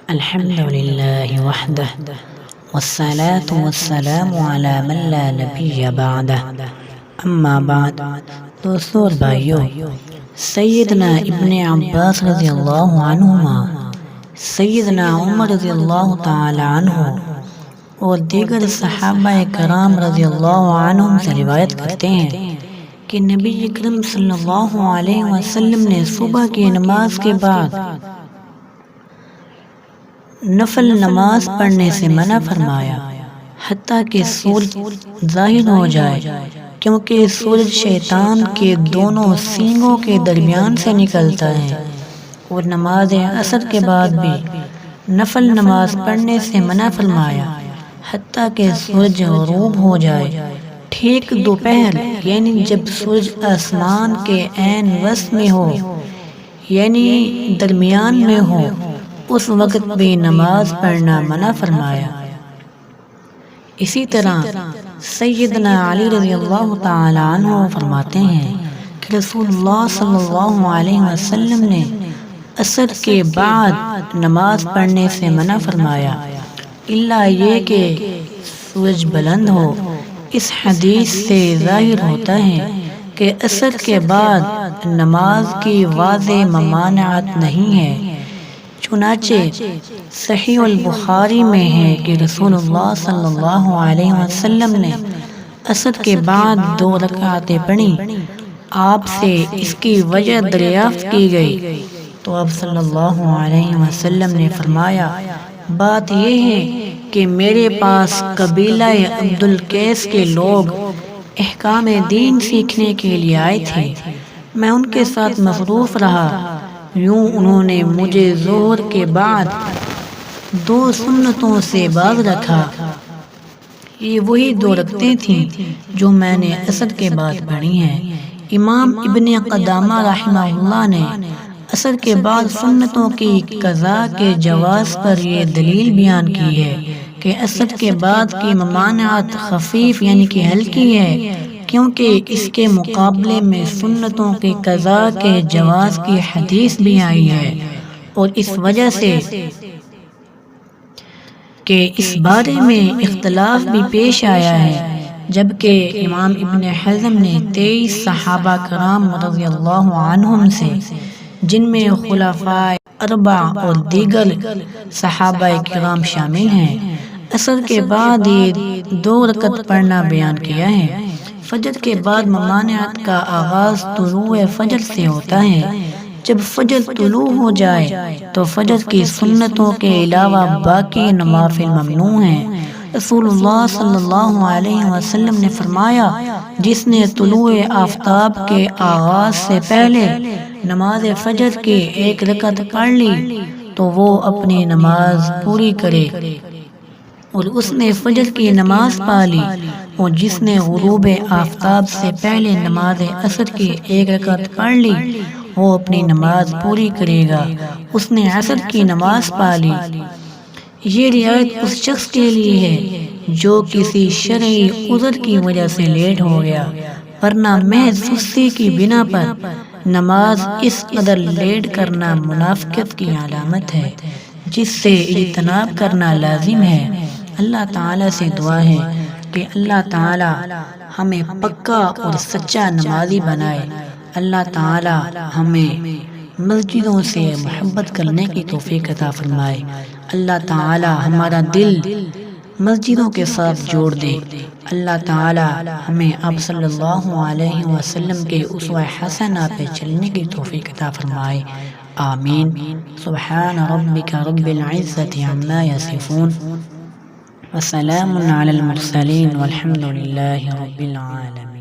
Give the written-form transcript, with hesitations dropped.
الحمد لله وحده والصلاة والسلام على من لا نبی بعده اما بعد۔ دوستو اور بھائیو، سیدنا ابن عباس رضی اللہ عنہما، سیدنا عمر رضی اللہ تعالی عنہ اور دیگر صحابہ کرام رضی اللہ عنہم سے روایت کرتے ہیں کہ نبی اکرم صلی اللہ علیہ وسلم نے صبح کی نماز کے بعد نفل نماز پڑھنے سے منع فرمایا حتیٰ کہ سورج ظاہر ہو جائے، کیونکہ سورج شیطان کے دونوں سینگوں کے درمیان سے نکلتا ہے، اور نماز عصر کے بعد بھی نفل نماز پڑھنے سے منع فرمایا حتیٰ کہ سورج غروب ہو جائے۔ ٹھیک دوپہر یعنی جب سورج آسمان کے عین وسط میں ہو یعنی درمیان میں ہو، اس وقت بھی نماز پڑھنا منع فرمایا۔ اسی طرح سیدنا علی رضی اللہ تعالی عنہ فرماتے ہیں کہ رسول اللہ صلی اللہ علیہ وسلم نے عصر کے بعد نماز پڑھنے سے منع فرمایا، الا یہ کہ سورج بلند ہو۔ اس حدیث سے ظاہر ہوتا ہے کہ عصر کے بعد نماز کی واضح ممانعت نہیں ہے، چنانچہ صحیح البخاری میں ہے کہ رسول اللہ صلی اللہ علیہ وسلم نے عصر کے بعد 2 رکعتیں پڑھیں۔ آپ سے اس کی وجہ دریافت کی گئی تو آپ صلی اللہ علیہ وسلم نے فرمایا، بات یہ ہے کہ میرے پاس قبیلہ عبد القیس کے لوگ احکام دین سیکھنے کے لیے آئے تھے، میں ان کے ساتھ مصروف رہا، یوں انہوں نے مجھے ظہر کے بعد 2 سنتوں سے باز رکھا۔ یہ وہی 2 رکعتیں تھیں جو میں نے عصر کے بعد پڑھی ہیں۔ امام ابن قدامہ رحمہ اللہ نے عصر کے بعد سنتوں کی قضاء کے جواز پر یہ دلیل بیان کی ہے کہ عصر کے بعد کی ممانعت خفیف یعنی کہ ہلکی ہے، کیونکہ اس کے مقابلے میں سنتوں کی قضاء کے جواز کی حدیث بھی آئی ہے، اور اس وجہ سے کہ اس بارے میں اختلاف بھی پیش آیا ہے، جبکہ امام ابن حزم نے 23 صحابہ کرام رضی اللہ عنہم سے، جن میں خلفائے 4 اور دیگر صحابہ کرام شامل ہیں، عصر کے بعد یہ 2 رکعت پڑھنا بیان کیا ہے۔ فجر کے بعد ممانعت کا آغاز طلوع فجر سے ہوتا ہے۔ جب فجر طلوع ہو جائے تو فجر کی سنتوں کے علاوہ باقی نوافل ممنوع ہیں۔ رسول اللہ صلی اللہ علیہ وسلم نے فرمایا، جس نے طلوع آفتاب کے آغاز سے پہلے نماز فجر کی 1 رکعت پڑھ لی تو وہ اپنی نماز پوری کرے، اور اس نے فجر کی نماز پا لی، اور جس نے غروب آفتاب سے پہلے نماز عصر کی 1 رکعت پڑھ لی وہ اپنی نماز پوری کرے گا، اس نے عصر کی نماز پا لی۔ یہ رعایت اس شخص کے لیے ہے جو کسی شرعی عذر کی وجہ سے لیٹ ہو گیا، ورنہ محض سستی کی بنا پر نماز اس قدر لیٹ کرنا منافقت کی علامت ہے، جس سے اجتناب کرنا لازم ہے۔ اللہ تعالیٰ سے دعا ہے کہ اللہ تعالیٰ ہمیں پکا اور سچا نمازی بنائے۔ اللہ تعالیٰ ہمیں مسجدوں سے محبت کرنے کی توفیق عطا فرمائے۔ اللہ تعالیٰ ہمارا دل مسجدوں کے ساتھ جوڑ دے۔ اللہ تعالیٰ ہمیں آپ صلی اللہ علیہ وسلم کے اسوہ حسنہ پہ چلنے کی توفیق عطا فرمائے، آمین۔ سبحان ربک رب العزت عما یصفون وسلام علی المرسلین والحمد للہ رب العالمین۔